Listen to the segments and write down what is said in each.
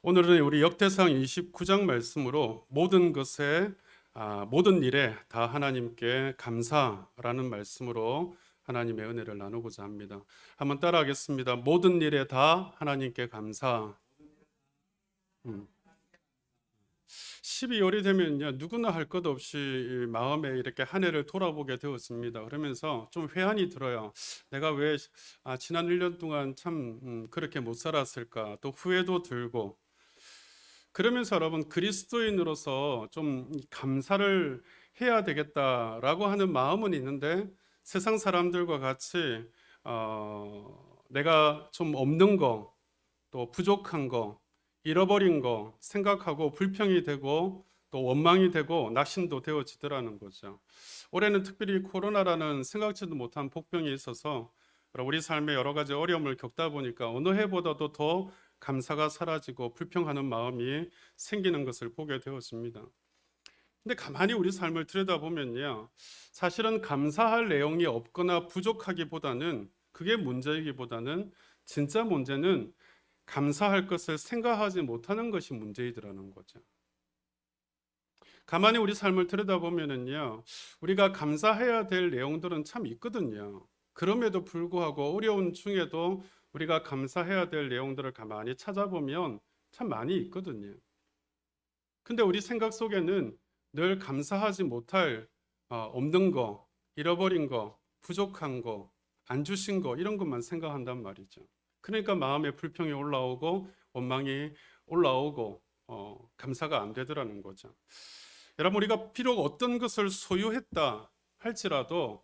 오늘은 우리 역대상 29장 말씀으로 모든 일에 다 하나님께 감사라는 말씀으로 하나님의 은혜를 나누고자 합니다. 한번 따라하겠습니다. 모든 일에 다 하나님께 감사. 12월이 되면요, 누구나 할 것 없이 마음에 이렇게 한 해를 돌아보게 되었습니다. 그러면서 좀 회한이 들어요. 내가 왜 지난 1년 동안 참 그렇게 못 살았을까? 또 후회도 들고. 그러면서 여러분, 그리스도인으로서 좀 감사를 해야 되겠다라고 하는 마음은 있는데, 세상 사람들과 같이 내가 좀 없는 거, 또 부족한 거, 잃어버린 거 생각하고 불평이 되고 또 원망이 되고 낙심도 되어지더라는 거죠. 올해는 특별히 코로나라는 생각지도 못한 복병이 있어서 우리 삶에 여러 가지 어려움을 겪다 보니까 어느 해보다도 더 감사가 사라지고 불평하는 마음이 생기는 것을 보게 되었습니다. 근데 가만히 우리 삶을 들여다보면요, 사실은 감사할 내용이 없거나 부족하기보다는, 그게 문제이기보다는 진짜 문제는 감사할 것을 생각하지 못하는 것이 문제이더라는 거죠. 가만히 우리 삶을 들여다보면은요, 우리가 감사해야 될 내용들은 참 있거든요. 그럼에도 불구하고 어려운 중에도 우리가 감사해야 될 내용들을 가만히 찾아보면 참 많이 있거든요. 근데 우리 생각 속에는 늘 감사하지 못할 없는 거, 잃어버린 거, 부족한 거, 안 주신 거, 이런 것만 생각한단 말이죠. 그러니까 마음에 불평이 올라오고 원망이 올라오고 감사가 안 되더라는 거죠. 여러분, 우리가 비록 어떤 것을 소유했다 할지라도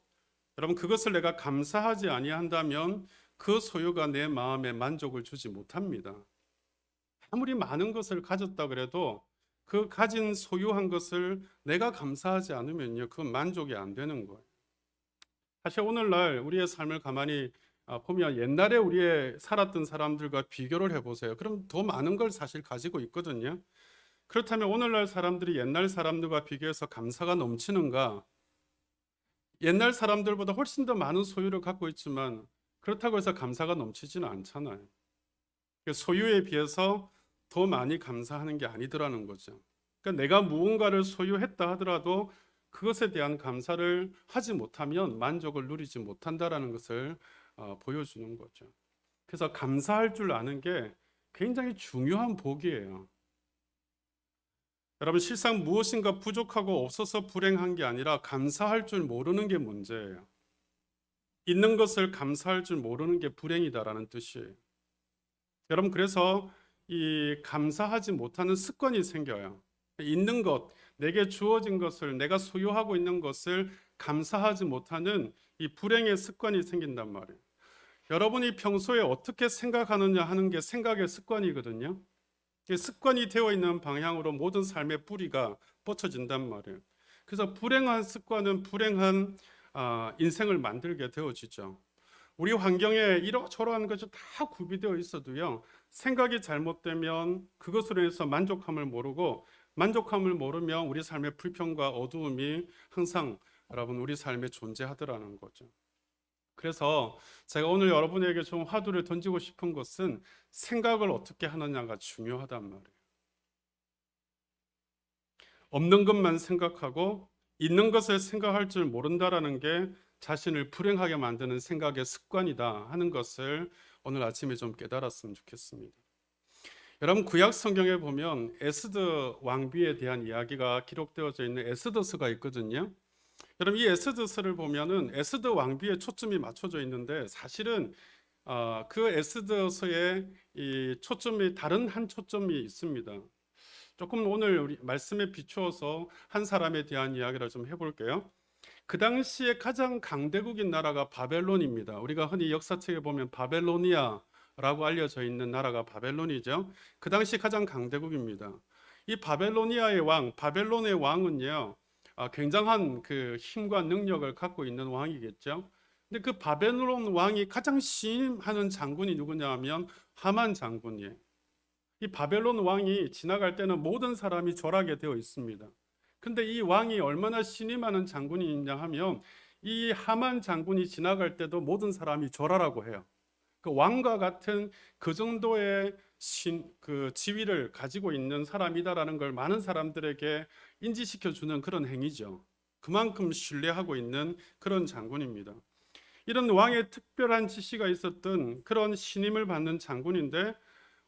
여러분, 그것을 내가 감사하지 아니한다면 그 소유가 내 마음에 만족을 주지 못합니다. 아무리 많은 것을 가졌다 그래도 그 가진 소유한 것을 내가 감사하지 않으면요, 그 만족이 안 되는 거예요. 사실 오늘날 우리의 삶을 가만히 보면 옛날에 우리의 살았던 사람들과 비교를 해보세요. 그럼 더 많은 걸 사실 가지고 있거든요. 그렇다면 오늘날 사람들이 옛날 사람들과 비교해서 감사가 넘치는가? 옛날 사람들보다 훨씬 더 많은 소유를 갖고 있지만 그렇다고 해서 감사가 넘치지는 않잖아요. 소유에 비해서 더 많이 감사하는 게 아니더라는 거죠. 그러니까 내가 무언가를 소유했다 하더라도 그것에 대한 감사를 하지 못하면 만족을 누리지 못한다라는 것을 보여주는 거죠. 그래서 감사할 줄 아는 게 굉장히 중요한 복이에요. 여러분, 실상 무엇인가 부족하고 없어서 불행한 게 아니라 감사할 줄 모르는 게 문제예요. 있는 것을 감사할 줄 모르는 게 불행이다라는 뜻이에요. 여러분, 그래서 이 감사하지 못하는 습관이 생겨요. 있는 것, 내게 주어진 것을, 내가 소유하고 있는 것을 감사하지 못하는 이 불행의 습관이 생긴단 말이에요. 여러분이 평소에 어떻게 생각하느냐 하는 게 생각의 습관이거든요. 습관이 되어 있는 방향으로 모든 삶의 뿌리가 뻗쳐진단 말이에요. 그래서 불행한 습관은 불행한 인생을 만들게 되어지죠. 우리 환경에 이러저러한 것이 다 구비되어 있어도요, 생각이 잘못되면 그것으로 인해서 만족함을 모르고, 만족함을 모르면 우리 삶의 불평과 어두움이 항상 여러분 우리 삶에 존재하더라는 거죠. 그래서 제가 오늘 여러분에게 좀 화두를 던지고 싶은 것은 생각을 어떻게 하느냐가 중요하단 말이에요. 없는 것만 생각하고 있는 것을 생각할 줄 모른다라는 게 자신을 불행하게 만드는 생각의 습관이다 하는 것을 오늘 아침에 좀 깨달았으면 좋겠습니다. 여러분, 구약 성경에 보면 에스더 왕비에 대한 이야기가 기록되어져 있는 에스더서가 있거든요. 여러분, 이 에스더서를 보면은 에스더 왕비에 초점이 맞춰져 있는데 사실은 그 에스더서의 이 초점이 다른 한 초점이 있습니다. 조금 오늘 우리 말씀에 비추어서 한 사람에 대한 이야기를 좀 해볼게요. 그 당시에 가장 강대국인 나라가 바벨론입니다. 우리가 흔히 역사책에 보면 바벨로니아라고 알려져 있는 나라가 바벨론이죠. 그 당시 가장 강대국입니다. 이 바벨로니아의 왕, 바벨론의 왕은요, 굉장한 그 힘과 능력을 갖고 있는 왕이겠죠. 근데 그 바벨론 왕이 가장 신임하는 장군이 누구냐 하면 하만 장군이에요. 이 바벨론 왕이 지나갈 때는 모든 사람이 절하게 되어 있습니다. 근데 이 왕이 얼마나 신임하는 장군이냐 하면 이 하만 장군이 지나갈 때도 모든 사람이 절하라고 해요. 그 왕과 같은 그 정도의 그 지위를 가지고 있는 사람이다라는 걸 많은 사람들에게 인지시켜 주는 그런 행위죠. 그만큼 신뢰하고 있는 그런 장군입니다. 이런 왕의 특별한 지시가 있었던 그런 신임을 받는 장군인데,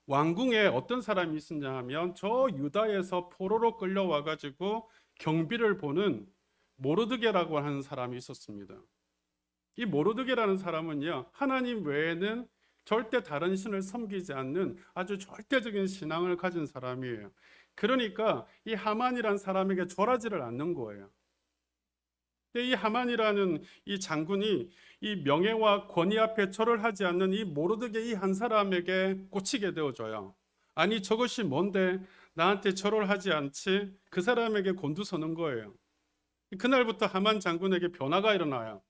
왕궁에 어떤 사람이 있었냐 하면 저 유다에서 포로로 끌려와 가지고 경비를 보는 모르드게라고 하는 사람이 있었습니다. 이 모르드게라는 사람은요, 하나님 외에는 절대 다른 신을 섬기지 않는 아주 절대적인 신앙을 가진 사람이에요. 그러니까 이 하만이라는 사람에게 절하지를 않는 거예요. 이 하만이라는 이 장군이 이 명예와 권위 앞에 절을 하지 않는 이 모르드게 이 한 사람에게 꽂히게 되어져요. 아니, 저것이 뭔데 나한테 절을 하지 않지? 그 사람에게 곤두서는 거예요. 그날부터 하만 장군에게 변화가 일어나요.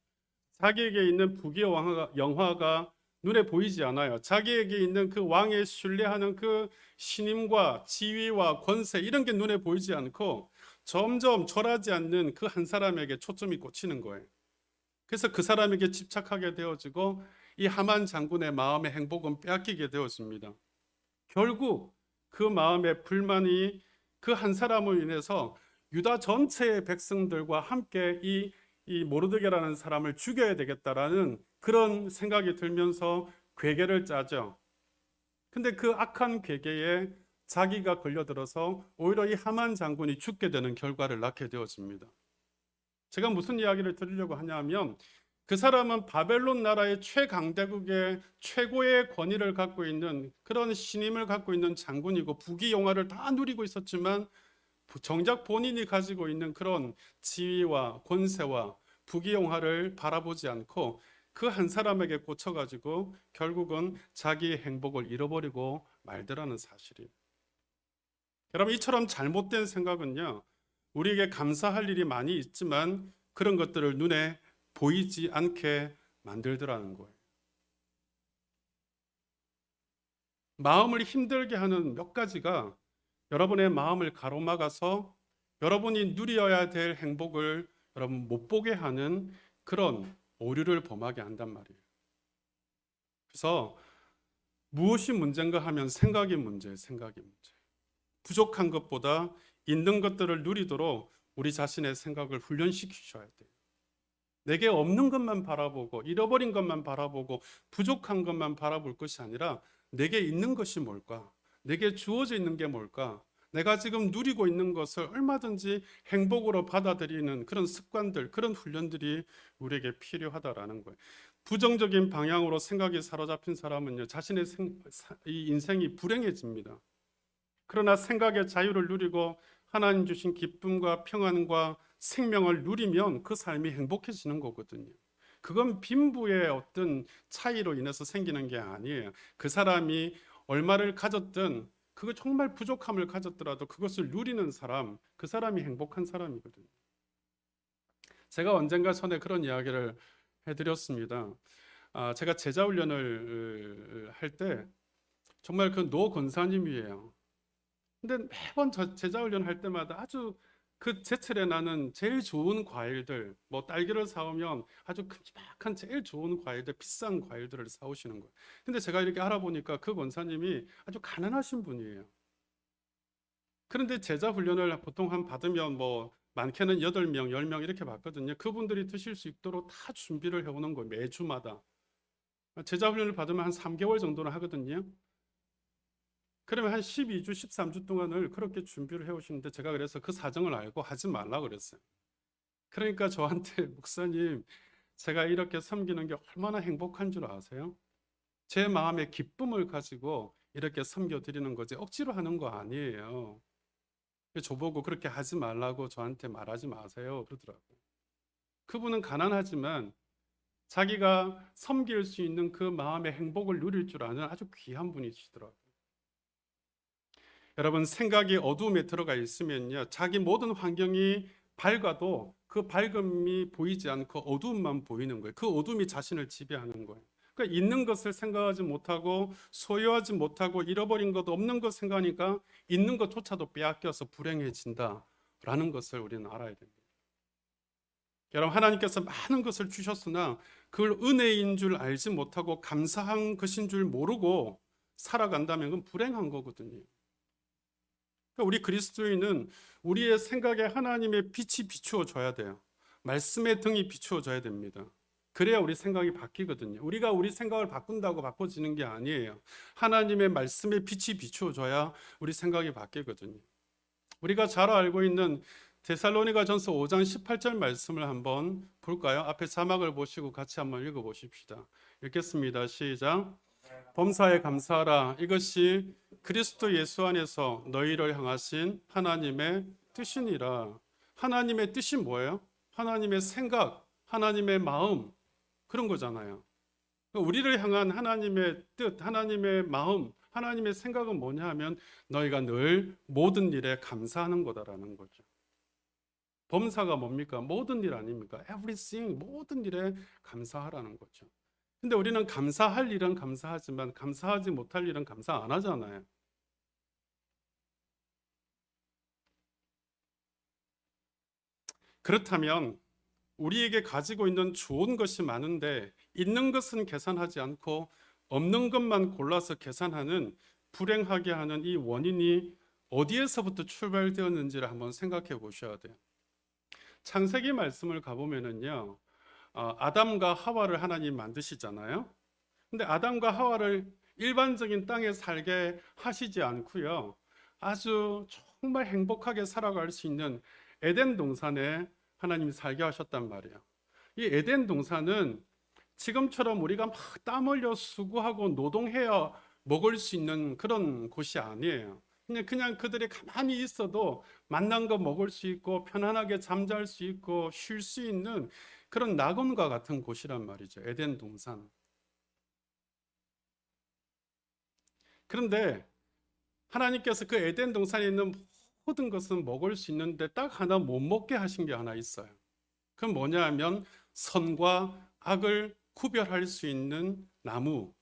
자기에게 있는 부귀 영화가 눈에 보이지 않아요. 자기에게 있는 그 왕의 신뢰하는 그 신임과 지위와 권세, 이런 게 눈에 보이지 않고 점점 절하지 않는 그 한 사람에게 초점이 꽂히는 거예요. 그래서 그 사람에게 집착하게 되어지고 이 하만 장군의 마음의 행복은 빼앗기게 되었습니다. 결국 그 마음의 불만이 그 한 사람으로 인해서 유다 전체의 백성들과 함께 이 모르드게라는 사람을 죽여야 되겠다라는 그런 생각이 들면서 괴계를 짜죠. 근데 그 악한 괴계에 자기가 걸려들어서 오히려 이 하만 장군이 죽게 되는 결과를 낳게 되었습니다. 제가 무슨 이야기를 드리려고 하냐면, 그 사람은 바벨론 나라의 최강대국의 최고의 권위를 갖고 있는 그런 신임을 갖고 있는 장군이고 부귀 영화를 다 누리고 있었지만, 정작 본인이 가지고 있는 그런 지위와 권세와 부귀 영화를 바라보지 않고 그 한 사람에게 꽂혀가지고 결국은 자기의 행복을 잃어버리고 말더라는 사실이에요. 여러분, 이처럼 잘못된 생각은요, 우리에게 감사할 일이 많이 있지만 그런 것들을 눈에 보이지 않게 만들더라는 거예요. 마음을 힘들게 하는 몇 가지가 여러분의 마음을 가로막아서 여러분이 누려야 될 행복을 여러분 못 보게 하는 그런 오류를 범하게 한단 말이에요. 그래서 무엇이 문제인가 하면 생각이 문제예요. 생각이 문제. 부족한 것보다 있는 것들을 누리도록 우리 자신의 생각을 훈련시키셔야 돼요. 내게 없는 것만 바라보고 잃어버린 것만 바라보고 부족한 것만 바라볼 것이 아니라 내게 있는 것이 뭘까? 내게 주어져 있는 게 뭘까? 내가 지금 누리고 있는 것을 얼마든지 행복으로 받아들이는 그런 습관들, 그런 훈련들이 우리에게 필요하다라는 거예요. 부정적인 방향으로 생각이 사로잡힌 사람은요, 자신의 이 인생이 불행해집니다. 그러나 생각의 자유를 누리고 하나님 주신 기쁨과 평안과 생명을 누리면 그 삶이 행복해지는 거거든요. 그건 빈부의 어떤 차이로 인해서 생기는 게 아니에요. 그 사람이 얼마를 가졌든, 그거 정말 부족함을 가졌더라도 그것을 누리는 사람, 그 사람이 행복한 사람이거든요. 제가 언젠가 전에 그런 이야기를 해드렸습니다. 제가 제자훈련을 할 때 정말 그 노 권사님이에요. 근데 매번 제자훈련 할 때마다 아주 그 제철에 나는 제일 좋은 과일들, 뭐 딸기를 사오면 아주 큼지막한 제일 좋은 과일들, 비싼 과일들을 사오시는 거예요. 근데 제가 이렇게 알아보니까 그 권사님이 아주 가난하신 분이에요. 그런데 제자훈련을 보통 한 받으면 뭐 많게는 8명, 10명 이렇게 받거든요. 그분들이 드실 수 있도록 다 준비를 해오는 거예요. 매주마다. 제자훈련을 받으면 한 3개월 정도는 하거든요. 그러면 한 12주, 13주 동안을 그렇게 준비를 해오시는데, 제가 그래서 그 사정을 알고 하지 말라 그랬어요. 그러니까 저한테 목사님, 제가 이렇게 섬기는 게 얼마나 행복한 줄 아세요? 제 마음의 기쁨을 가지고 이렇게 섬겨드리는 거지 억지로 하는 거 아니에요. 저보고 그렇게 하지 말라고 저한테 말하지 마세요 그러더라고요. 그분은 가난하지만 자기가 섬길 수 있는 그 마음의 행복을 누릴 줄 아는 아주 귀한 분이시더라고요. 여러분, 생각이 어두움에 들어가 있으면요, 자기 모든 환경이 밝아도 그 밝음이 보이지 않고 어두움만 보이는 거예요. 그 어두움이 자신을 지배하는 거예요. 그러니까 있는 것을 생각하지 못하고 소유하지 못하고 잃어버린 것 없는 것 생각하니까 있는 것조차도 빼앗겨서 불행해진다라는 것을 우리는 알아야 됩니다. 여러분, 하나님께서 많은 것을 주셨으나 그걸 은혜인 줄 알지 못하고 감사한 것인 줄 모르고 살아간다면 그건 불행한 거거든요. 그러니까 우리 그리스도인은 우리의 생각에 하나님의 빛이 비추어져야 돼요. 말씀의 등이 비추어져야 됩니다. 그래야 우리 생각이 바뀌거든요. 우리가 우리 생각을 바꾼다고 바꿔지는 게 아니에요. 하나님의 말씀의 빛이 비추어져야 우리 생각이 바뀌거든요. 우리가 잘 알고 있는 데살로니가전서 5장 18절 말씀을 한번 볼까요? 앞에 자막을 보시고 같이 한번 읽어보십시다. 읽겠습니다. 시작. 범사에 감사하라. 이것이 그리스도 예수 안에서 너희를 향하신 하나님의 뜻이니라. 하나님의 뜻이 뭐예요? 하나님의 생각, 하나님의 마음, 그런 거잖아요. 우리를 향한 하나님의 뜻, 하나님의 마음, 하나님의 생각은 뭐냐 하면 너희가 늘 모든 일에 감사하는 거다라는 거죠. 범사가 뭡니까? 모든 일 아닙니까? Everything, 모든 일에 감사하라는 거죠. 근데 우리는 감사할 일은 감사하지만 감사하지 못할 일은 감사 안 하잖아요. 그렇다면 우리에게 가지고 있는 좋은 것이 많은데 있는 것은 계산하지 않고 없는 것만 골라서 계산하는, 불행하게 하는 이 원인이 어디에서부터 출발되었는지를 한번 생각해 보셔야 돼요. 창세기 말씀을 가보면은요, 아담과 하와를 하나님 만드시잖아요. 근데 아담과 하와를 일반적인 땅에 살게 하시지 않고요, 아주 정말 행복하게 살아갈 수 있는 에덴 동산에 하나님이 살게 하셨단 말이에요. 이 에덴 동산은 지금처럼 우리가 막 땀 흘려 수고하고 노동해야 먹을 수 있는 그런 곳이 아니에요. 그냥 그들이 가만히 있어도 만난 거 먹을 수 있고 편안하게 잠잘 수 있고 쉴 수 있는 그런 낙원과 같은 곳이란 말이죠. 에덴 동산. 그런데 하나님께서 그 에덴 동산에 있는 모든 것은 먹을 수 있는데 딱 하나 못 먹게 하신 게 하나 있어요. 그건 뭐냐 하면 선과 악을 구별할 수 있는 나무,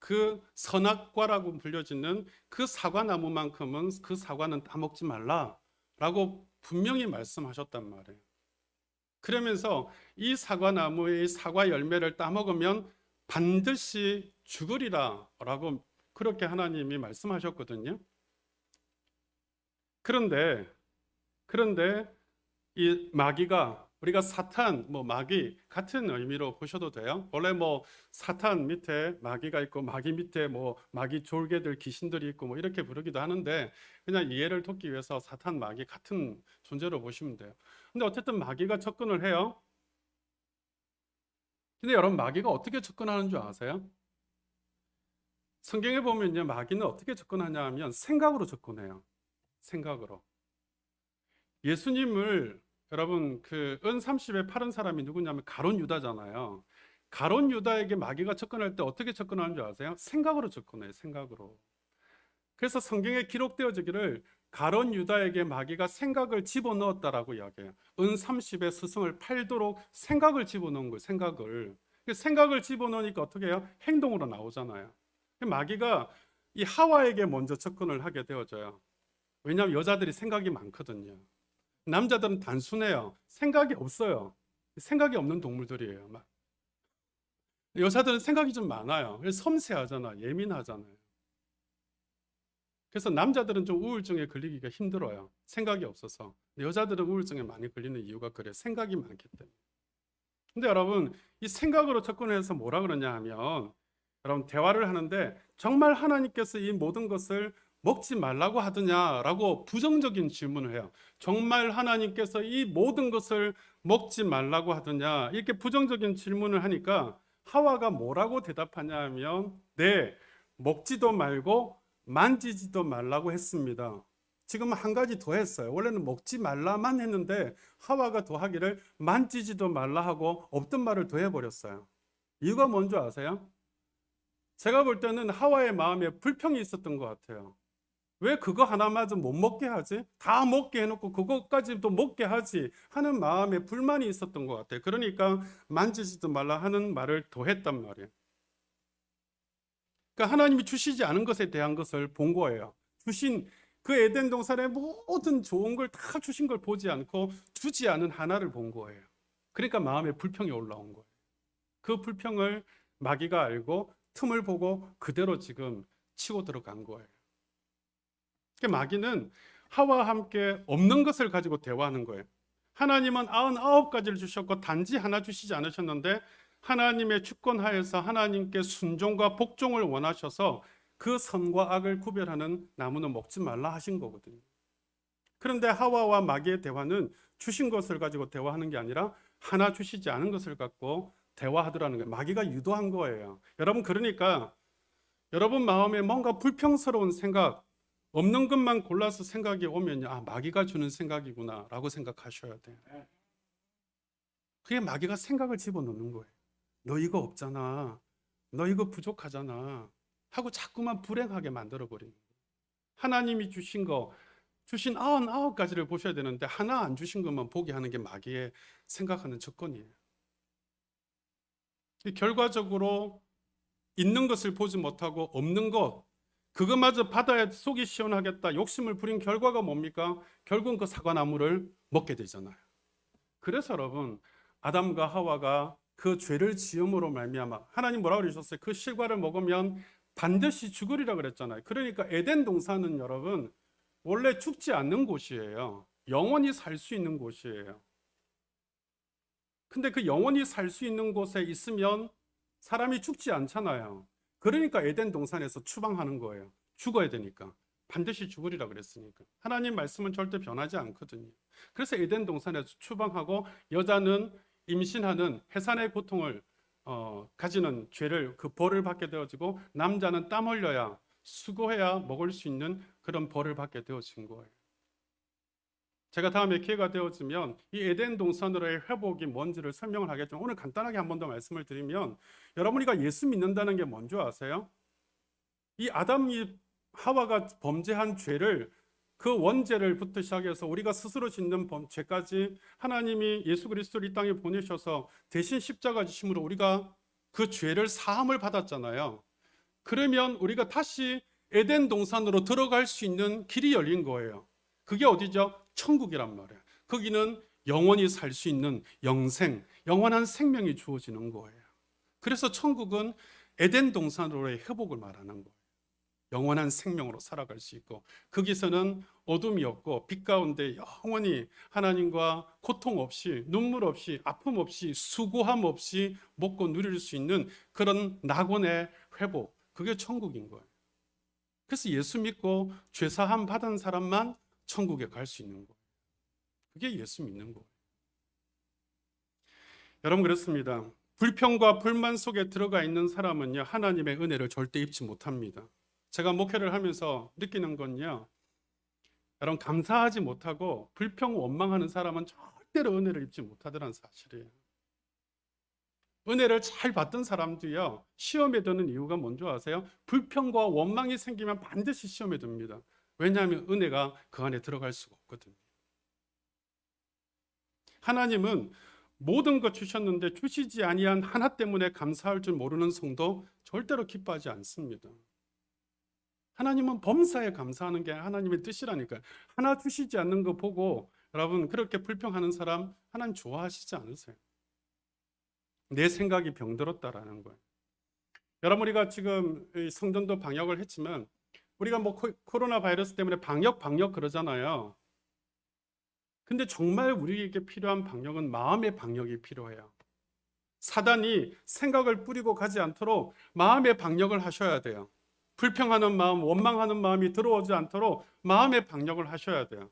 그 선악과라고 불려지는 그 사과나무만큼은 그 사과는 따먹지 말라라고 분명히 말씀하셨단 말이에요. 그러면서 이 사과나무의 사과 열매를 따먹으면 반드시 죽으리라라고 그렇게 하나님이 말씀하셨거든요. 그런데 이 마귀가, 우리가 사탄, 마귀 같은 의미로 보셔도 돼요. 원래 사탄 밑에 마귀가 있고 마귀 밑에 마귀 졸개들, 귀신들이 있고 이렇게 부르기도 하는데 그냥 이해를 돕기 위해서 사탄, 마귀 같은 존재로 보시면 돼요. 근데 어쨌든 마귀가 접근을 해요. 근데 여러분, 마귀가 어떻게 접근하는 줄 아세요? 성경에 보면요, 마귀는 어떻게 접근하냐 하면 생각으로 접근해요. 생각으로. 예수님을 여러분 그 은 30에 팔은 사람이 누구냐면 가룟 유다잖아요. 가룟 유다에게 마귀가 접근할 때 어떻게 접근하는 줄 아세요? 생각으로 접근해요. 생각으로. 그래서 성경에 기록되어지기를 가룟 유다에게 마귀가 생각을 집어넣었다라고 이야기해요. 은 30에 스승을 팔도록 생각을 집어넣은 거예요. 생각을 집어넣으니까 어떻게 해요? 행동으로 나오잖아요. 마귀가 이 하와에게 먼저 접근을 하게 되어져요. 왜냐하면 여자들이 생각이 많거든요. 남자들은 단순해요. 생각이 없어요. 생각이 없는 동물들이에요. 여자들은 생각이 좀 많아요. 그래서 섬세하잖아, 예민하잖아요. 그래서 남자들은 좀 우울증에 걸리기가 힘들어요. 생각이 없어서. 여자들은 우울증에 많이 걸리는 이유가 그래요. 생각이 많기 때문에. 근데 여러분, 이 생각으로 접근해서 뭐라 그러냐 하면, 여러분 대화를 하는데 정말 하나님께서 이 모든 것을 먹지 말라고 하더냐라고 부정적인 질문을 해요. 정말 하나님께서 이 모든 것을 먹지 말라고 하더냐, 이렇게 부정적인 질문을 하니까 하와가 뭐라고 대답하냐 하면, 네, 먹지도 말고 만지지도 말라고 했습니다. 지금 한 가지 더 했어요. 원래는 먹지 말라만 했는데 하와가 더 하기를 만지지도 말라 하고 없던 말을 더 해버렸어요. 이유가 뭔지 아세요? 제가 볼 때는 하와의 마음에 불평이 있었던 것 같아요. 왜 그거 하나마저 못 먹게 하지? 다 먹게 해놓고 그것까지도 먹게 하지 하는 마음에 불만이 있었던 것 같아요. 그러니까 만지지도 말라 하는 말을 더 했단 말이에요. 그러니까 하나님이 주시지 않은 것에 대한 것을 본 거예요. 주신 그 에덴 동산의 모든 좋은 걸 다 주신 걸 보지 않고 주지 않은 하나를 본 거예요. 그러니까 마음에 불평이 올라온 거예요. 그 불평을 마귀가 알고 틈을 보고 그대로 지금 치고 들어간 거예요. 그러니까 마귀는 하와와 함께 없는 것을 가지고 대화하는 거예요. 하나님은 99가지를 주셨고 단지 하나 주시지 않으셨는데 하나님의 주권 하에서 하나님께 순종과 복종을 원하셔서 그 선과 악을 구별하는 나무는 먹지 말라 하신 거거든요. 그런데 하와와 마귀의 대화는 주신 것을 가지고 대화하는 게 아니라 하나 주시지 않은 것을 갖고 대화하더라는 거예요. 마귀가 유도한 거예요. 여러분, 그러니까 여러분 마음에 뭔가 불평스러운 생각, 없는 것만 골라서 생각이 오면요, 아, 마귀가 주는 생각이구나 라고 생각하셔야 돼요. 그게 마귀가 생각을 집어넣는 거예요. 너 이거 없잖아, 너 이거 부족하잖아 하고 자꾸만 불행하게 만들어버리는 거예요. 하나님이 주신 거, 주신 99가지를 보셔야 되는데 하나 안 주신 것만 보게 하는 게 마귀의 생각하는 조건이에요. 결과적으로 있는 것을 보지 못하고 없는 것, 그것마저 받아야 속이 시원하겠다 욕심을 부린 결과가 뭡니까? 결국은 그 사과나무를 먹게 되잖아요. 그래서 여러분, 아담과 하와가 그 죄를 지음으로 말미암아 하나님 뭐라고 그러셨어요? 그 실과를 먹으면 반드시 죽으리라 그랬잖아요. 그러니까 에덴 동산은 여러분 원래 죽지 않는 곳이에요. 영원히 살 수 있는 곳이에요. 근데 그 영원히 살 수 있는 곳에 있으면 사람이 죽지 않잖아요. 그러니까 에덴 동산에서 추방하는 거예요. 죽어야 되니까. 반드시 죽으리라 그랬으니까. 하나님 말씀은 절대 변하지 않거든요. 그래서 에덴 동산에서 추방하고 여자는 임신하는 해산의 고통을 가지는 죄를, 그 벌을 받게 되어지고 남자는 땀 흘려야 수고해야 먹을 수 있는 그런 벌을 받게 되어진 거예요. 제가 다음에 기회가 되어지면 이 에덴 동산으로의 회복이 뭔지를 설명을 하겠지만 오늘 간단하게 한 번 더 말씀을 드리면, 여러분이가 예수 믿는다는 게 뭔지 아세요? 이 아담이 하와가 범죄한 죄를, 그 원죄를부터 시작해서 우리가 스스로 짓는 죄까지 하나님이 예수 그리스도를 이 땅에 보내셔서 대신 십자가 지심으로 우리가 그 죄를 사함을 받았잖아요. 그러면 우리가 다시 에덴 동산으로 들어갈 수 있는 길이 열린 거예요. 그게 어디죠? 천국이란 말이에요. 거기는 영원히 살 수 있는 영생, 영원한 생명이 주어지는 거예요. 그래서 천국은 에덴 동산으로의 회복을 말하는 거예요. 영원한 생명으로 살아갈 수 있고, 거기서는 어둠이 없고 빛 가운데 영원히 하나님과 고통 없이, 눈물 없이, 아픔 없이, 수고함 없이 먹고 누릴 수 있는 그런 낙원의 회복, 그게 천국인 거예요. 그래서 예수 믿고 죄사함 받은 사람만 천국에 갈 수 있는 거예요. 그게 예수 믿는 거예요. 여러분, 그렇습니다. 불평과 불만 속에 들어가 있는 사람은요, 하나님의 은혜를 절대 입지 못합니다. 제가 목회를 하면서 느끼는 건요, 여러분, 감사하지 못하고 불평 원망하는 사람은 절대로 은혜를 입지 못하더라는 사실이에요. 은혜를 잘 받던 사람도요, 시험에 드는 이유가 뭔지 아세요? 불평과 원망이 생기면 반드시 시험에 듭니다. 왜냐하면 은혜가 그 안에 들어갈 수가 없거든요. 하나님은 모든 것 주셨는데 주시지 아니한 하나 때문에 감사할 줄 모르는 성도 절대로 기뻐하지 않습니다. 하나님은 범사에 감사하는 게 하나님의 뜻이라니까요. 하나 주시지 않는 거 보고 여러분 그렇게 불평하는 사람 하나님 좋아하시지 않으세요? 내 생각이 병들었다라는 거예요. 여러분, 우리가 지금 성전도 방역을 했지만 우리가 뭐 코로나 바이러스 때문에 방역 그러잖아요. 근데 정말 우리에게 필요한 방역은 마음의 방역이 필요해요. 사단이 생각을 뿌리고 가지 않도록 마음의 방역을 하셔야 돼요. 불평하는 마음, 원망하는 마음이 들어오지 않도록 마음의 방역을 하셔야 돼요.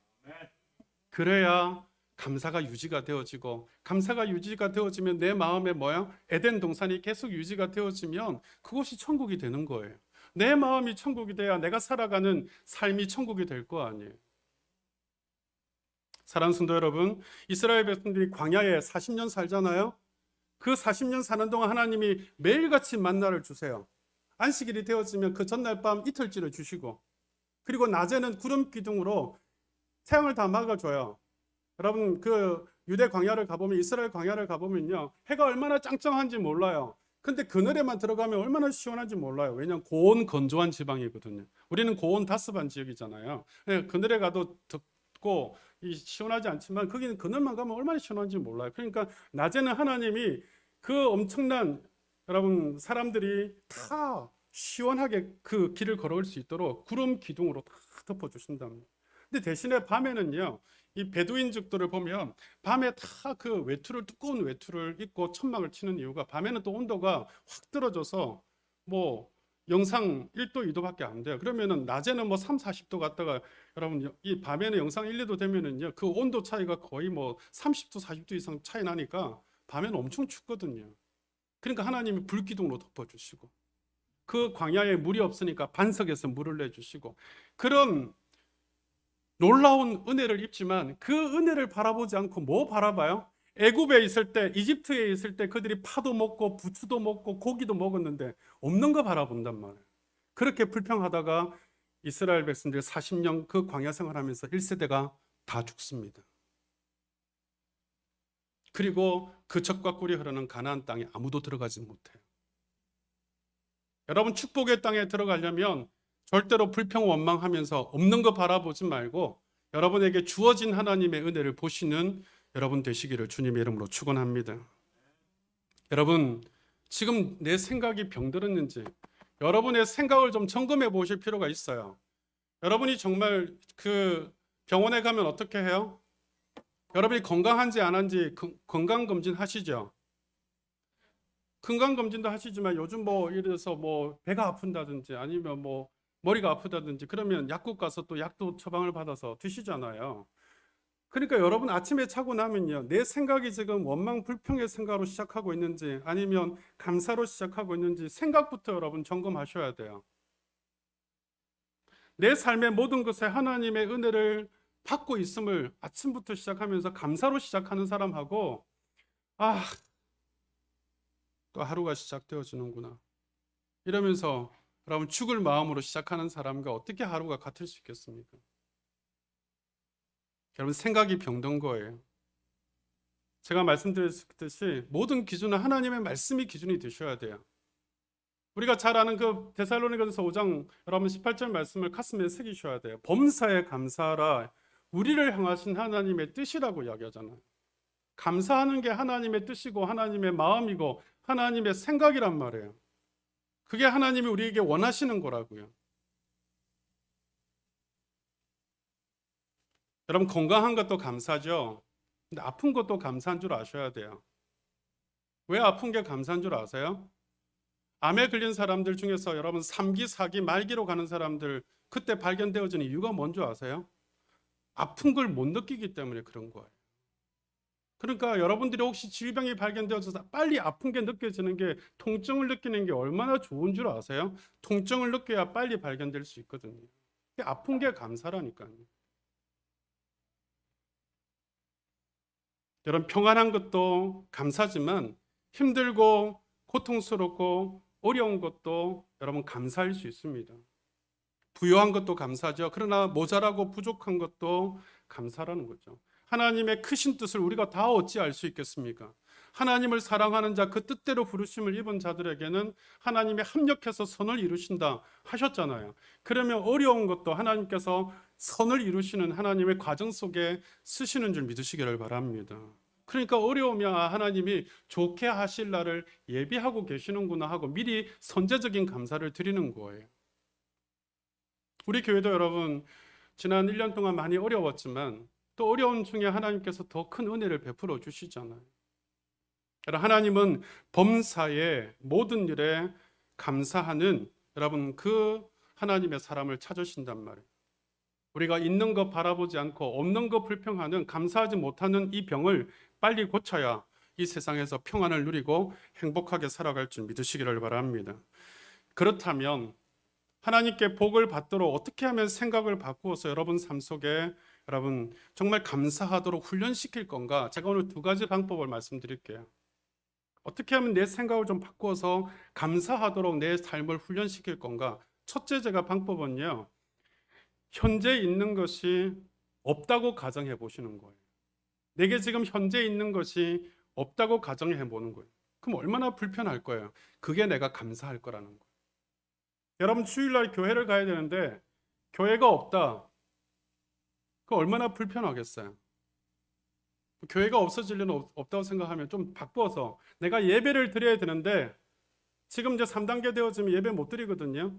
그래야 감사가 유지가 되어지고, 감사가 유지가 되어지면 내 마음에 뭐야? 에덴 동산이 계속 유지가 되어지면 그것이 천국이 되는 거예요. 내 마음이 천국이 돼야 내가 살아가는 삶이 천국이 될 거 아니에요. 사랑하는 성도 여러분, 이스라엘 백성들이 광야에 40년 살잖아요. 그 40년 사는 동안 하나님이 매일같이 만나를 주세요. 안식일이 되어지면 그 전날 밤 이틀째를 주시고, 그리고 낮에는 구름 기둥으로 태양을 다 막아줘요. 여러분, 그 유대 광야를 가보면, 이스라엘 광야를 가보면요, 해가 얼마나 짱짱한지 몰라요. 근데 그늘에만 들어가면 얼마나 시원한지 몰라요. 왜냐하면 고온 건조한 지방이거든요. 우리는 고온 다습한 지역이잖아요. 그늘에 가도 덥고 시원하지 않지만 거기는 그늘만 가면 얼마나 시원한지 몰라요. 그러니까 낮에는 하나님이 그 엄청난, 여러분, 사람들이 다 시원하게 그 길을 걸어올 수 있도록 구름 기둥으로 다 덮어주신답니다. 근데 대신에 밤에는요, 이 베두인족들을 보면 밤에 다 그 외투를, 두꺼운 외투를 입고 천막을 치는 이유가, 밤에는 또 온도가 확 떨어져서 뭐 영상 1도 2도밖에 안 돼요. 그러면은 낮에는 뭐 3, 40도 갔다가, 여러분 이 밤에는 영상 1, 2도 되면은요, 그 온도 차이가 거의 뭐 30도, 40도 이상 차이 나니까 밤에는 엄청 춥거든요. 그러니까 하나님이 불기둥으로 덮어주시고, 그 광야에 물이 없으니까 반석에서 물을 내주시고, 그런 놀라운 은혜를 입지만 그 은혜를 바라보지 않고 뭐 바라봐요? 애굽에 있을 때, 이집트에 있을 때 그들이 파도 먹고 부추도 먹고 고기도 먹었는데 없는 거 바라본단 말이에요. 그렇게 불평하다가 이스라엘 백성들 40년 그 광야 생활하면서 1세대가 다 죽습니다. 그리고 그 젖과 꿀이 흐르는 가나안 땅에 아무도 들어가지 못해요. 여러분, 축복의 땅에 들어가려면 절대로 불평 원망하면서 없는 거 바라보지 말고 여러분에게 주어진 하나님의 은혜를 보시는 여러분 되시기를 주님의 이름으로 축원합니다. 여러분, 지금 내 생각이 병들었는지 여러분의 생각을 좀 점검해 보실 필요가 있어요. 여러분이 정말 그 병원에 가면 어떻게 해요? 여러분이 건강한지 안 한지 건강검진 하시죠? 건강검진도 하시지만 요즘 뭐 예를 들어서 뭐 배가 아픈다든지 아니면 뭐 머리가 아프다든지 그러면 약국 가서 또 약도 처방을 받아서 드시잖아요. 그러니까 여러분 아침에 자고 나면요, 내 생각이 지금 원망 불평의 생각으로 시작하고 있는지 아니면 감사로 시작하고 있는지 생각부터 여러분 점검하셔야 돼요. 내 삶의 모든 것에 하나님의 은혜를 받고 있음을 아침부터 시작하면서 감사로 시작하는 사람하고, 아, 또 하루가 시작되어지는구나 이러면서 여러분 죽을 마음으로 시작하는 사람과 어떻게 하루가 같을 수 있겠습니까? 여러분, 생각이 병든 거예요. 제가 말씀드렸듯이 모든 기준은 하나님의 말씀이 기준이 되셔야 돼요. 우리가 잘 아는 그 데살로니가전서 5장 여러분 18절 말씀을 가슴에 새기셔야 돼요. 범사에 감사하라, 우리를 향하신 하나님의 뜻이라고 이야기하잖아요. 감사하는 게 하나님의 뜻이고 하나님의 마음이고 하나님의 생각이란 말이에요. 그게 하나님이 우리에게 원하시는 거라고요. 여러분, 건강한 것도 감사죠. 근데 아픈 것도 감사한 줄 아셔야 돼요. 왜 아픈 게 감사한 줄 아세요? 암에 걸린 사람들 중에서 여러분 3기, 4기, 말기로 가는 사람들 그때 발견되어지는 이유가 뭔지 아세요? 아픈 걸 못 느끼기 때문에 그런 거예요. 그러니까 여러분들이 혹시 질병이 발견되어서 빨리 아픈 게 느껴지는 게, 통증을 느끼는 게 얼마나 좋은 줄 아세요? 통증을 느껴야 빨리 발견될 수 있거든요. 아픈 게 감사라니까요. 여러분, 평안한 것도 감사지만 힘들고 고통스럽고 어려운 것도 여러분 감사할 수 있습니다. 부유한 것도 감사죠. 그러나 모자라고 부족한 것도 감사라는 거죠. 하나님의 크신 뜻을 우리가 다 어찌 알 수 있겠습니까? 하나님을 사랑하는 자, 그 뜻대로 부르심을 입은 자들에게는 하나님이 합력해서 선을 이루신다 하셨잖아요. 그러면 어려운 것도 하나님께서 선을 이루시는 하나님의 과정 속에 쓰시는 줄 믿으시기를 바랍니다. 그러니까 어려우면 하나님이 좋게 하실 날을 예비하고 계시는구나 하고 미리 선제적인 감사를 드리는 거예요. 우리 교회도 여러분 지난 1년 동안 많이 어려웠지만 또 어려운 중에 하나님께서 더 큰 은혜를 베풀어 주시잖아요. 하나님은 범사의 모든 일에 감사하는 여러분 그 하나님의 사람을 찾으신단 말이에요. 우리가 있는 것 바라보지 않고 없는 것 불평하는, 감사하지 못하는 이 병을 빨리 고쳐야 이 세상에서 평안을 누리고 행복하게 살아갈 줄 믿으시기를 바랍니다. 그렇다면 하나님께 복을 받도록 어떻게 하면 생각을 바꾸어서 여러분 삶 속에 여러분 정말 감사하도록 훈련시킬 건가? 제가 오늘 2가지 방법을 말씀드릴게요. 어떻게 하면 내 생각을 좀 바꾸어서 감사하도록 내 삶을 훈련시킬 건가? 첫째 제가 방법은요, 현재 있는 것이 없다고 가정해 보시는 거예요. 내게 지금 현재 있는 것이 없다고 가정해 보는 거예요. 그럼 얼마나 불편할 거예요. 그게 내가 감사할 거라는 거예요. 여러분 주일날 교회를 가야 되는데 교회가 없다. 그 얼마나 불편하겠어요. 교회가 없어질 일은 없다고 생각하면 좀 바꿔서 내가 예배를 드려야 되는데 지금 이제 3단계 되어지면 예배 못 드리거든요.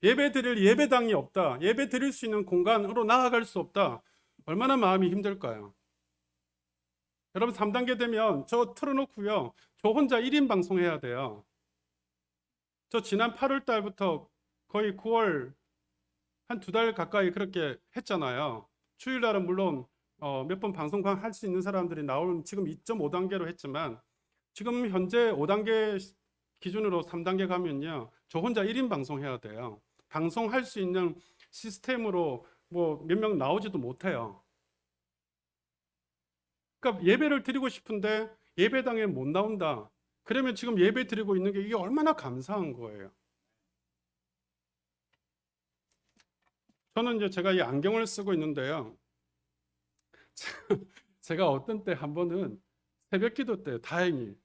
예배 드릴 예배당이 없다. 예배 드릴 수 있는 공간으로 나아갈 수 없다. 얼마나 마음이 힘들까요? 여러분 3단계 되면 저 틀어놓고요. 저 혼자 1인 방송해야 돼요. 저 지난 8월 달부터 거의 9월 한 2달 가까이 그렇게 했잖아요. 주일날은 물론 몇 번 방송 할 수 있는 사람들이 나오는 지금 2.5단계로 했지만 지금 현재 5단계 기준으로 3단계 가면요. 저 혼자 1인 방송해야 돼요. 방송할 수 있는 시스템으로 뭐 몇 명 나오지도 못해요. 그러니까 예배를 드리고 싶은데 예배당에 못 나온다. 그러면 지금 예배 드리고 있는 게 이게 얼마나 감사한 거예요. 저는 이제 제가 이 안경을 쓰고 있는데요. 제가 어떤 때 한 번은 새벽 기도 때 다행히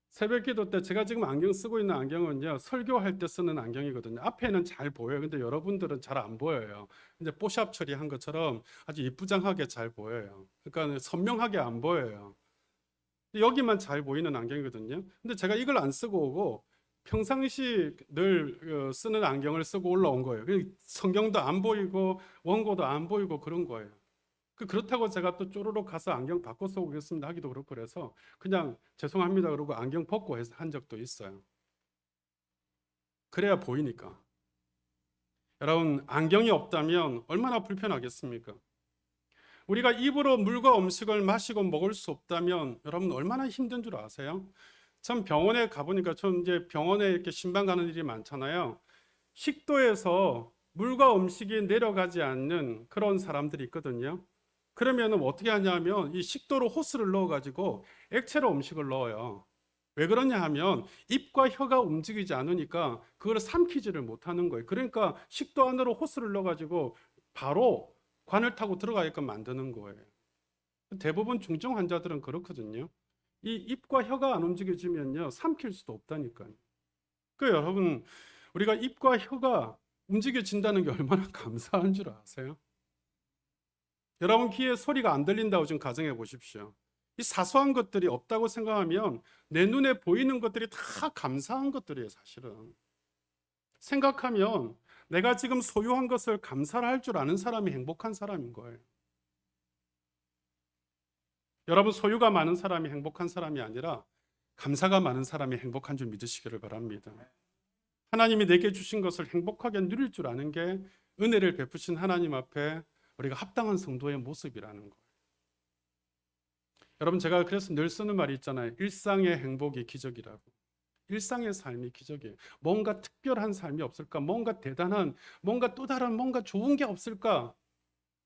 새벽 기도 때 제가 지금 안경 쓰고 있는 안경은요. 설교할 때 쓰는 안경이거든요. 앞에는 잘 보여요. 근데 여러분들은 잘 안 보여요. 이제 뽀샵 처리한 것처럼 아주 이쁘장하게 잘 보여요. 그러니까 선명하게 안 보여요. 여기만 잘 보이는 안경이거든요. 근데 제가 이걸 안 쓰고 오고 평상시 늘 쓰는 안경을 쓰고 올라온 거예요. 성경도 안 보이고 원고도 안 보이고 그런 거예요. 그렇다고 제가 또 쪼르륵 가서 안경 바꿔 쓰고 오겠습니다 하기도 그렇고 그래서 그냥 죄송합니다 그러고 안경 벗고 한 적도 있어요. 그래야 보이니까. 여러분 안경이 없다면 얼마나 불편하겠습니까? 우리가 입으로 물과 음식을 마시고 먹을 수 없다면 여러분 얼마나 힘든 줄 아세요? 참 병원에 가보니까 전 이제 병원에 이렇게 신방 가는 일이 많잖아요. 식도에서 물과 음식이 내려가지 않는 그런 사람들이 있거든요. 그러면 어떻게 하냐면 이 식도로 호스를 넣어가지고 액체로 음식을 넣어요. 왜 그러냐 하면 입과 혀가 움직이지 않으니까 그걸 삼키지를 못하는 거예요. 그러니까 식도 안으로 호스를 넣어가지고 바로 관을 타고 들어가게끔 만드는 거예요. 대부분 중증 환자들은 그렇거든요. 이 입과 혀가 안 움직여지면요 삼킬 수도 없다니까요. 그 여러분 우리가 입과 혀가 움직여진다는 게 얼마나 감사한 줄 아세요? 여러분 귀에 소리가 안 들린다고 좀 가정해 보십시오. 이 사소한 것들이 없다고 생각하면 내 눈에 보이는 것들이 다 감사한 것들이에요. 사실은 생각하면 내가 지금 소유한 것을 감사를 할 줄 아는 사람이 행복한 사람인 거예요. 여러분 소유가 많은 사람이 행복한 사람이 아니라 감사가 많은 사람이 행복한 줄 믿으시기를 바랍니다. 하나님이 내게 주신 것을 행복하게 누릴 줄 아는 게 은혜를 베푸신 하나님 앞에 우리가 합당한 성도의 모습이라는 거예요. 여러분 제가 그래서 늘 쓰는 말이 있잖아요. 일상의 행복이 기적이라고. 일상의 삶이 기적이에요. 뭔가 특별한 삶이 없을까? 뭔가 대단한, 뭔가 또 다른, 뭔가 좋은 게 없을까?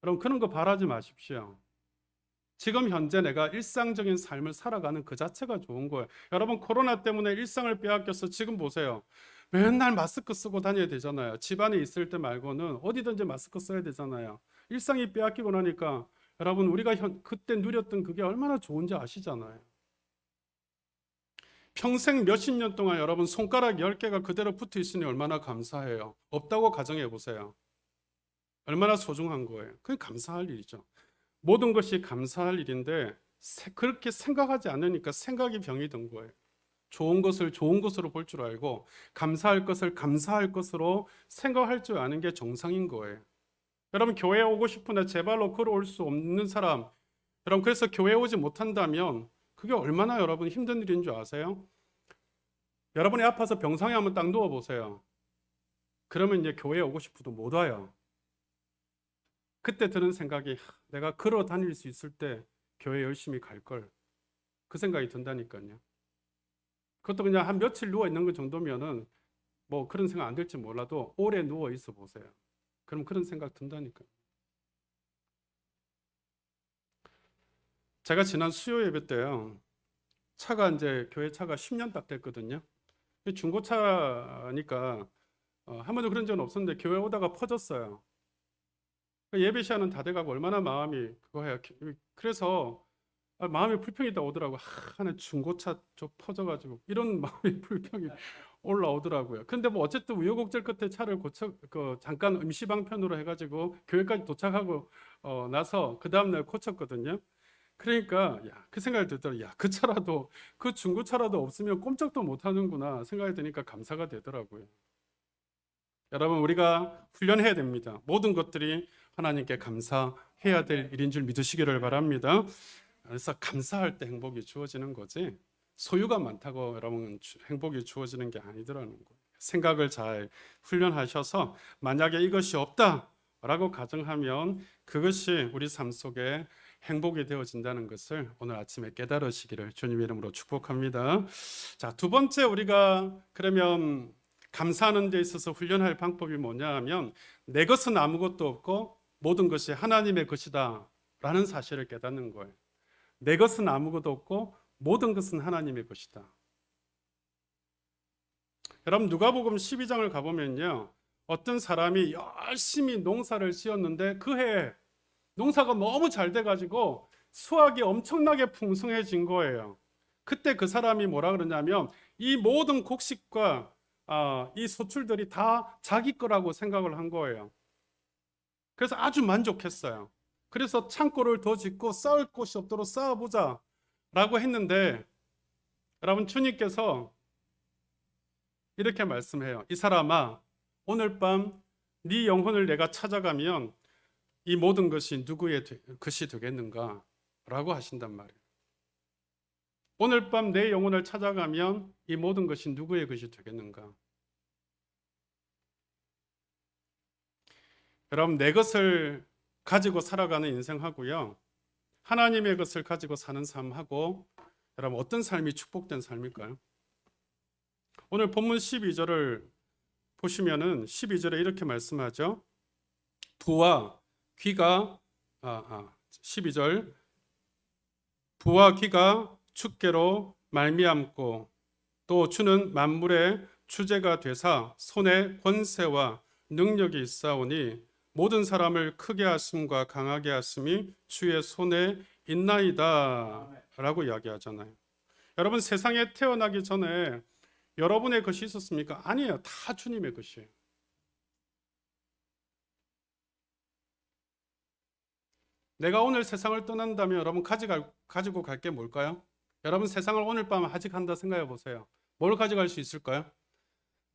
여러분 그런 거 바라지 마십시오. 지금 현재 내가 일상적인 삶을 살아가는 그 자체가 좋은 거예요. 여러분 코로나 때문에 일상을 빼앗겨서 지금 보세요. 맨날 마스크 쓰고 다녀야 되잖아요. 집안에 있을 때 말고는 어디든지 마스크 써야 되잖아요. 일상이 빼앗기고 나니까 여러분 우리가 그때 누렸던 그게 얼마나 좋은지 아시잖아요. 평생 몇십 년 동안 여러분 손가락 10개가 그대로 붙어 있으니 얼마나 감사해요. 없다고 가정해 보세요. 얼마나 소중한 거예요. 그게 감사할 일이죠. 모든 것이 감사할 일인데 그렇게 생각하지 않으니까 생각이 병이 든 거예요. 좋은 것을 좋은 것으로 볼 줄 알고 감사할 것을 감사할 것으로 생각할 줄 아는 게 정상인 거예요. 여러분 교회에 오고 싶은데 제발로 걸어올 수 없는 사람, 여러분 그래서 교회에 오지 못한다면 그게 얼마나 여러분 힘든 일인 줄 아세요? 여러분이 아파서 병상에 한번 딱 누워보세요. 그러면 이제 교회에 오고 싶어도 못 와요. 그때 드는 생각이 내가 걸어 다닐 수 있을 때 교회 열심히 갈 걸. 그 생각이 든다니까요. 그것도 그냥 한 며칠 누워 있는 것 정도면은 뭐 그런 생각 안 들지 몰라도 오래 누워 있어 보세요. 그럼 그런 생각 든다니까요. 제가 지난 수요 예배 때요. 차가 이제 교회 차가 10년 딱 됐거든요. 중고차니까 한 번도 그런 적은 없었는데 교회 오다가 퍼졌어요. 예배 시간은 다 돼가고 얼마나 마음이 그거 해요. 그래서 마음이 불평이 다 오더라고요. 하나 중고차 저 퍼져가지고 이런 마음이 불평이 올라오더라고요. 근데 뭐 어쨌든 우여곡절 끝에 차를 잠깐 임시 방편으로 해가지고 교회까지 도착하고 나서 그 다음날 고쳤거든요. 그러니까 그 생각이 들더라고요. 그 차라도, 그 중고차라도 없으면 꼼짝도 못 하는구나 생각이 드니까 감사가 되더라고요. 여러분, 우리가 훈련해야 됩니다. 모든 것들이 하나님께 감사해야 될 일인 줄 믿으시기를 바랍니다. 그래서 감사할 때 행복이 주어지는 거지, 소유가 많다고 여러분 행복이 주어지는 게 아니더라는 거예요. 생각을 잘 훈련하셔서 만약에 이것이 없다라고 가정하면 그것이 우리 삶 속에 행복이 되어진다는 것을 오늘 아침에 깨달으시기를 주님의 이름으로 축복합니다. 자, 두 번째, 우리가 그러면 감사하는 데 있어서 훈련할 방법이 뭐냐 하면, 내 것은 아무것도 없고 모든 것이 하나님의 것이다 라는 사실을 깨닫는 거예요. 내 것은 아무것도 없고 모든 것은 하나님의 것이다. 여러분, 누가복음 12장을 가보면요, 어떤 사람이 열심히 농사를 지었는데 그 해에 농사가 너무 잘 돼가지고 수확이 엄청나게 풍성해진 거예요. 그때 그 사람이 뭐라 그러냐면, 이 모든 곡식과 이 소출들이 다 자기 거라고 생각을 한 거예요. 그래서 아주 만족했어요. 그래서 창고를 더 짓고 쌓을 곳이 없도록 쌓아보자 라고 했는데, 여러분, 주님께서 이렇게 말씀해요. 이 사람아, 오늘 밤 네 영혼을 내가 찾아가면 이 모든 것이 누구의 것이 되겠는가 라고 하신단 말이에요. 오늘 밤 내 영혼을 찾아가면 이 모든 것이 누구의 것이 되겠는가. 여러분, 내 것을 가지고 살아가는 인생하고요, 하나님의 것을 가지고 사는 삶하고, 여러분, 어떤 삶이 축복된 삶일까요? 오늘 본문 12절을 보시면은 12절에 이렇게 말씀하죠. 부와 귀가 12절, 부와 귀가 주께로 말미암고 또 주는 만물의 주제가 되사 손에 권세와 능력이 있사오니 모든 사람을 크게 하심과 강하게 하심이 주의 손에 있나이다 라고 이야기하잖아요. 여러분, 세상에 태어나기 전에 여러분의 것이 있었습니까? 아니에요. 다 주님의 것이에요. 내가 오늘 세상을 떠난다면 여러분 가지고 갈 게 뭘까요? 여러분, 세상을 오늘 밤 하직한다 생각해 보세요. 뭘 가져갈 수 있을까요?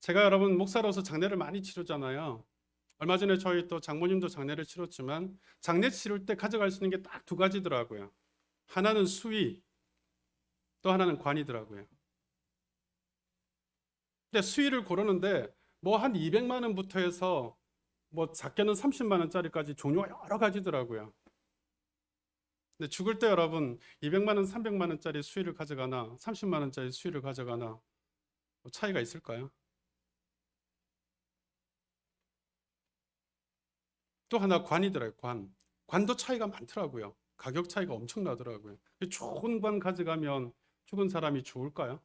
제가 여러분 목사로서 장례를 많이 치르잖아요. 얼마 전에 저희 또 장모님도 장례를 치렀지만, 장례 치를 때 가져갈 수 있는 게 딱 두 가지더라고요. 하나는 수의, 또 하나는 관이더라고요. 근데 수의를 고르는데 뭐 한 200만 원부터 해서 뭐 작게는 30만 원짜리까지 종류가 여러 가지더라고요. 근데 죽을 때 여러분 200만 원, 300만 원짜리 수의를 가져가나 30만 원짜리 수의를 가져가나 뭐 차이가 있을까요? 또 하나 관이더라고요. 관도 차이가 많더라고요. 가격 차이가 엄청나더라고요. 좋은 관 가져가면 죽은 사람이 좋을까요?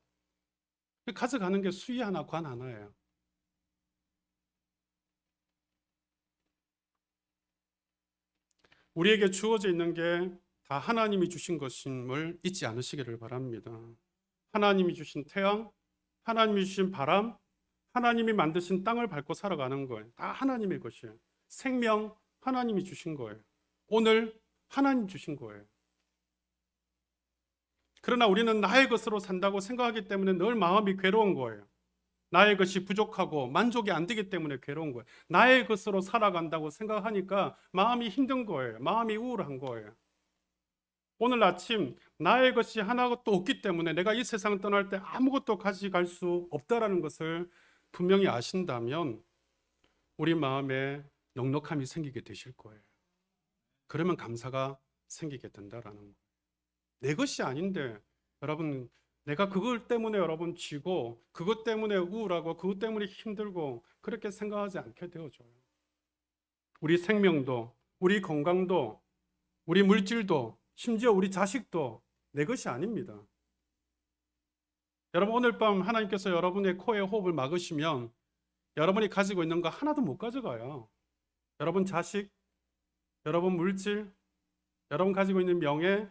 가져가는 게 수의 하나, 관 하나예요. 우리에게 주어져 있는 게 다 하나님이 주신 것임을 잊지 않으시기를 바랍니다. 하나님이 주신 태양, 하나님이 주신 바람, 하나님이 만드신 땅을 밟고 살아가는 거예요. 다 하나님의 것이에요. 생명 하나님이 주신 거예요. 오늘 하나님 주신 거예요. 그러나 우리는 나의 것으로 산다고 생각하기 때문에 늘 마음이 괴로운 거예요. 나의 것이 부족하고 만족이 안 되기 때문에 괴로운 거예요. 나의 것으로 살아간다고 생각하니까 마음이 힘든 거예요. 마음이 우울한 거예요. 오늘 아침 나의 것이 하나것도 없기 때문에 내가 이 세상을 떠날 때 아무것도 가져갈 수 없다라는 것을 분명히 아신다면 우리 마음에 넉넉함이 생기게 되실 거예요. 그러면 감사가 생기게 된다라는 거예요. 내 것이 아닌데 여러분, 내가 그걸 때문에 여러분 쥐고 그것 때문에 우울하고 그것 때문에 힘들고 그렇게 생각하지 않게 되어줘요. 우리 생명도, 우리 건강도, 우리 물질도, 심지어 우리 자식도 내 것이 아닙니다. 여러분, 오늘 밤 하나님께서 여러분의 코에 호흡을 막으시면 여러분이 가지고 있는 거 하나도 못 가져가요. 여러분 자식, 여러분 물질, 여러분 가지고 있는 명예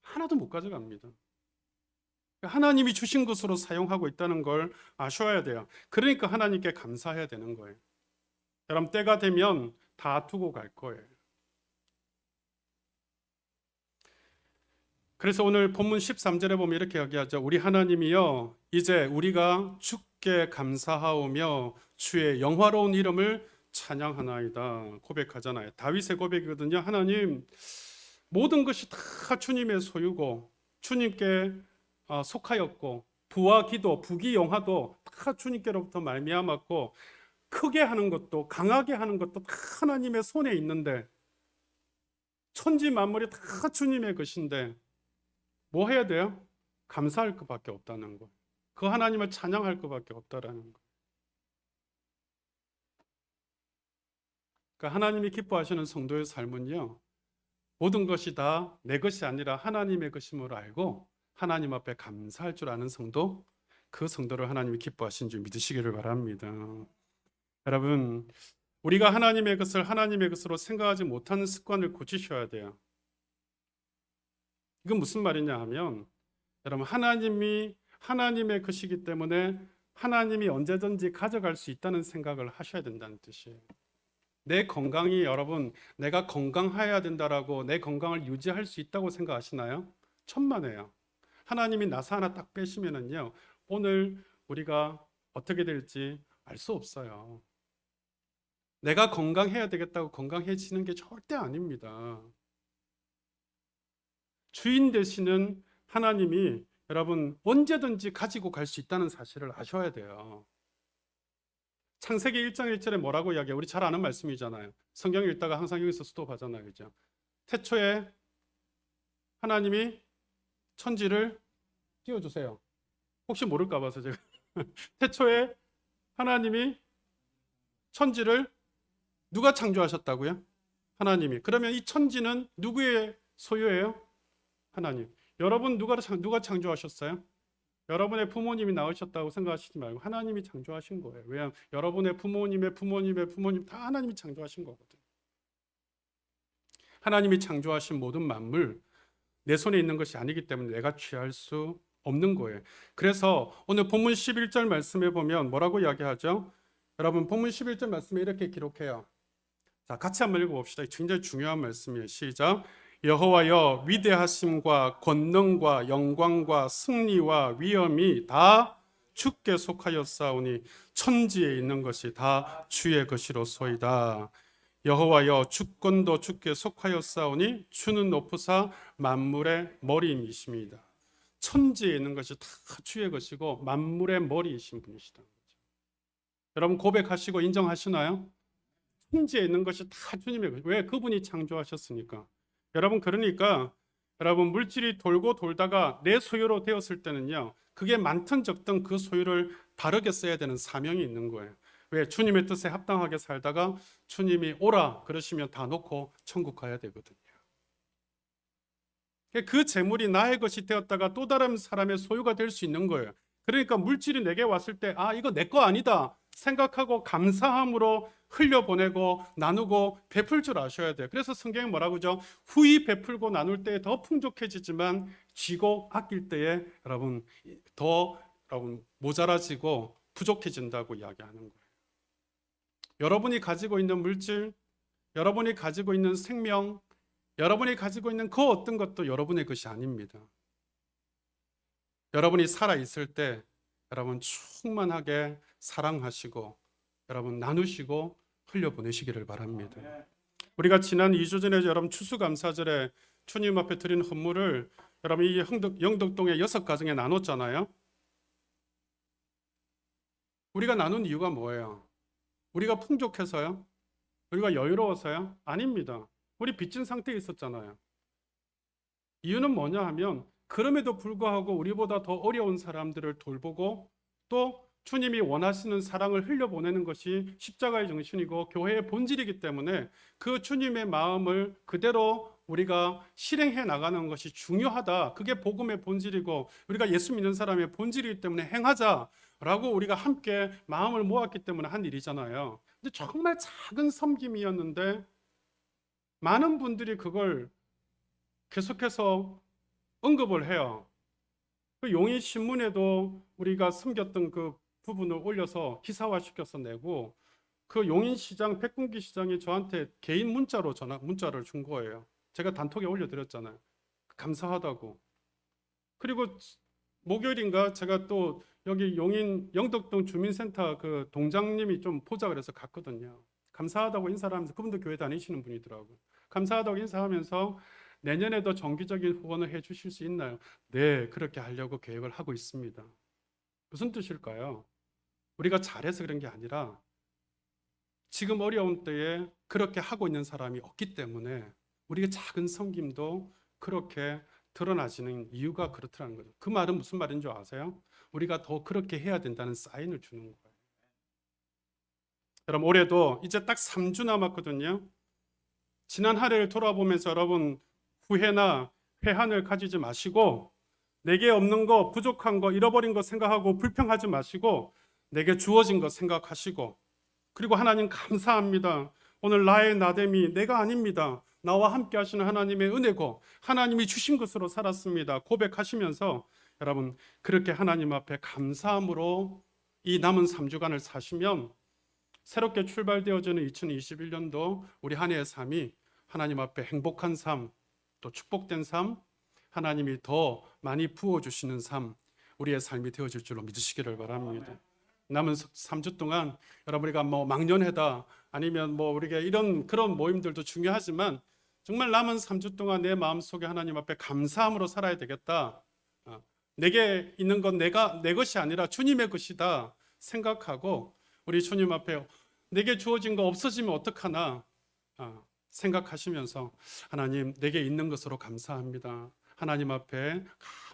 하나도 못 가져갑니다. 하나님이 주신 것으로 사용하고 있다는 걸 아셔야 돼요. 그러니까 하나님께 감사해야 되는 거예요. 여러분, 때가 되면 다 두고 갈 거예요. 그래서 오늘 본문 13절에 보면 이렇게 이야기하죠. 우리 하나님이여 이제 우리가 주께 감사하오며 주의 영화로운 이름을 찬양하나이다 고백하잖아요. 다윗의 고백이거든요. 하나님, 모든 것이 다 주님의 소유고 주님께 속하였고, 부와 기도, 부귀 영화도 다 주님께로부터 말미암았고, 크게 하는 것도 강하게 하는 것도 다 하나님의 손에 있는데, 천지 만물이 다 주님의 것인데 뭐 해야 돼요? 감사할 것밖에 없다는 거. 그 하나님을 찬양할 것밖에 없다라는 거. 그러니까 하나님이 기뻐하시는 성도의 삶은요, 모든 것이 다 내 것이 아니라 하나님의 것임을 알고 하나님 앞에 감사할 줄 아는 성도, 그 성도를 하나님이 기뻐하신 줄 믿으시기를 바랍니다. 여러분, 우리가 하나님의 것을 하나님의 것으로 생각하지 못하는 습관을 고치셔야 돼요. 이건 무슨 말이냐 하면, 여러분, 하나님이 하나님의 것이기 때문에 하나님이 언제든지 가져갈 수 있다는 생각을 하셔야 된다는 뜻이에요. 내 건강이, 여러분, 내가 건강해야 된다라고 내 건강을 유지할 수 있다고 생각하시나요? 천만에요. 하나님이 나사 하나 딱 빼시면은요, 오늘 우리가 어떻게 될지 알 수 없어요. 내가 건강해야 되겠다고 건강해지는 게 절대 아닙니다. 주인 되시는 하나님이 여러분 언제든지 가지고 갈 수 있다는 사실을 아셔야 돼요. 창세기 1장 1절에 뭐라고 이야기해요? 우리 잘 아는 말씀이잖아요. 성경 읽다가 항상 여기서 스톱하잖아요. 그죠? 태초에 하나님이 천지를 띄워주세요. 혹시 모를까 봐서 제가 태초에 하나님이 천지를 누가 창조하셨다고요? 하나님이. 그러면 이 천지는 누구의 소유예요? 하나님. 여러분 누가 창조하셨어요? 여러분의 부모님이 낳으셨다고 생각하시지 말고 하나님이 창조하신 거예요. 왜냐하면 여러분의 부모님 다 하나님이 창조하신 거거든요. 하나님이 창조하신 모든 만물, 내 손에 있는 것이 아니기 때문에 내가 취할 수 없는 거예요. 그래서 오늘 본문 11절 말씀에 보면 뭐라고 이야기하죠? 여러분 본문 11절 말씀에 이렇게 기록해요. 자, 같이 한번 읽어봅시다. 굉장히 중요한 말씀이에요. 시작. 여호와여, 위대하심과 권능과 영광과 승리와 위엄이 다 주께 속하였사오니 천지에 있는 것이 다 주의 것이로소이다. 여호와여, 주권도 주께 속하였사오니 주는 높으사 만물의 머리이십니다. 천지에 있는 것이 다 주의 것이고 만물의 머리이신 분이시다. 여러분 고백하시고 인정하시나요? 천지에 있는 것이 다 주님의 것. 왜? 그분이 창조하셨으니까. 여러분, 그러니까 여러분 물질이 돌고 돌다가 내 소유로 되었을 때는요, 그게 많든 적든 그 소유를 바르게 써야 되는 사명이 있는 거예요. 왜? 주님의 뜻에 합당하게 살다가 주님이 오라 그러시면 다 놓고 천국 가야 되거든요. 그 재물이 나의 것이 되었다가 또 다른 사람의 소유가 될 수 있는 거예요. 그러니까 물질이 내게 왔을 때 이거 내 거 아니다 생각하고 감사함으로 흘려보내고 나누고 베풀 줄 아셔야 돼요. 그래서 성경이 뭐라고 하죠? 후히 베풀고 나눌 때에 더 풍족해지지만 쥐고 아낄 때에 여러분 모자라지고 부족해진다고 이야기하는 거예요. 여러분이 가지고 있는 물질, 여러분이 가지고 있는 생명, 여러분이 가지고 있는 그 어떤 것도 여러분의 것이 아닙니다. 여러분이 살아있을 때 여러분 충만하게 사랑하시고 여러분 나누시고 흘려보내시기를 바랍니다. 우리가 지난 2주 전에 여러분 추수감사절에 주님 앞에 드린 헌물을 여러분 이 영덕동의 6가정에 나눴잖아요. 우리가 나눈 이유가 뭐예요? 우리가 풍족해서요? 우리가 여유로워서요? 아닙니다. 우리 빚진 상태에 있었잖아요. 이유는 뭐냐 하면 그럼에도 불구하고 우리보다 더 어려운 사람들을 돌보고 또 주님이 원하시는 사랑을 흘려보내는 것이 십자가의 정신이고 교회의 본질이기 때문에 그 주님의 마음을 그대로 우리가 실행해 나가는 것이 중요하다. 그게 복음의 본질이고 우리가 예수 믿는 사람의 본질이기 때문에 행하자라고 우리가 함께 마음을 모았기 때문에 한 일이잖아요. 근데 정말 작은 섬김이었는데 많은 분들이 그걸 계속해서 언급을 해요. 그 용인 신문에도 우리가 섬겼던 그 부분을 올려서 기사화시켜서 내고 그 용인시장 백군기 시장이 저한테 개인 문자를 준 거예요. 제가 단톡에 올려드렸잖아요. 감사하다고. 그리고 목요일인가 제가 또 여기 용인 영덕동 주민센터 그 동장님이 좀 보자 그래서 갔거든요. 감사하다고 인사를 하면서, 그분도 교회 다니시는 분이더라고요. 감사하다고 인사하면서 내년에도 정기적인 후원을 해 주실 수 있나요? 네, 그렇게 하려고 계획을 하고 있습니다. 무슨 뜻일까요? 우리가 잘해서 그런 게 아니라 지금 어려운 때에 그렇게 하고 있는 사람이 없기 때문에 우리가 작은 섬김도 그렇게 드러나지는 이유가 그렇다는 거죠. 그 말은 무슨 말인 줄 아세요? 우리가 더 그렇게 해야 된다는 사인을 주는 거예요. 여러분, 올해도 이제 딱 3주 남았거든요. 지난 한 해를 돌아보면서 여러분, 후회나 회한을 가지지 마시고, 내게 없는 거, 부족한 거, 잃어버린 거 생각하고 불평하지 마시고, 내게 주어진 거 생각하시고, 그리고 하나님 감사합니다. 오늘 나의 나됨이 내가 아닙니다. 나와 함께 하시는 하나님의 은혜고 하나님이 주신 것으로 살았습니다. 고백하시면서 여러분, 그렇게 하나님 앞에 감사함으로 이 남은 3주간을 사시면 새롭게 출발되어지는 2021년도 우리 한 해의 삶이 하나님 앞에 행복한 삶, 또 축복된 삶, 하나님이 더 많이 부어주시는 삶, 우리의 삶이 되어질 줄로 믿으시기를 바랍니다. 남은 3주 동안 여러분이가 뭐 막년회다 아니면 뭐 우리가 이런 그런 모임들도 중요하지만 정말 남은 3주 동안 내 마음속에 하나님 앞에 감사함으로 살아야 되겠다. 내게 있는 건 내가 내 것이 아니라 주님의 것이다 생각하고 우리 주님 앞에 내게 주어진 거 없어지면 어떡하나 생각하시면서 하나님, 내게 있는 것으로 감사합니다. 하나님 앞에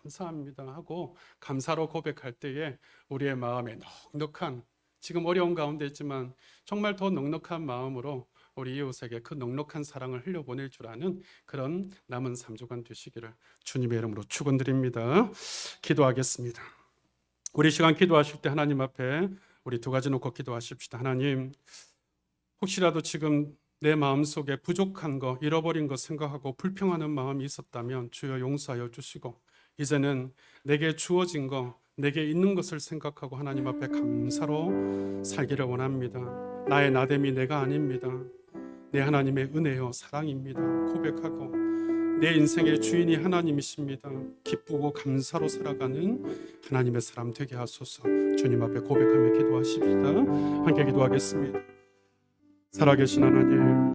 감사합니다 하고 감사로 고백할 때에 우리의 마음에 넉넉한, 지금 어려운 가운데 있지만 정말 더 넉넉한 마음으로 우리 이웃에게 그 넉넉한 사랑을 흘려보낼 줄 아는 그런 남은 3주간 되시기를 주님의 이름으로 축원드립니다. 기도하겠습니다. 우리 시간 기도하실 때 하나님 앞에 우리 두 가지 놓고 기도하십시다. 하나님, 혹시라도 지금 내 마음속에 부족한 거, 잃어버린 거 생각하고 불평하는 마음이 있었다면 주여 용서하여 주시고, 이제는 내게 주어진 거, 내게 있는 것을 생각하고 하나님 앞에 감사로 살기를 원합니다. 나의 나됨이 내가 아닙니다. 내 하나님의 은혜요 사랑입니다 고백하고, 내 인생의 주인이 하나님이십니다. 기쁘고 감사로 살아가는 하나님의 사람 되게 하소서. 주님 앞에 고백하며 기도하십시다. 함께 기도하겠습니다. 살아계신 하나님,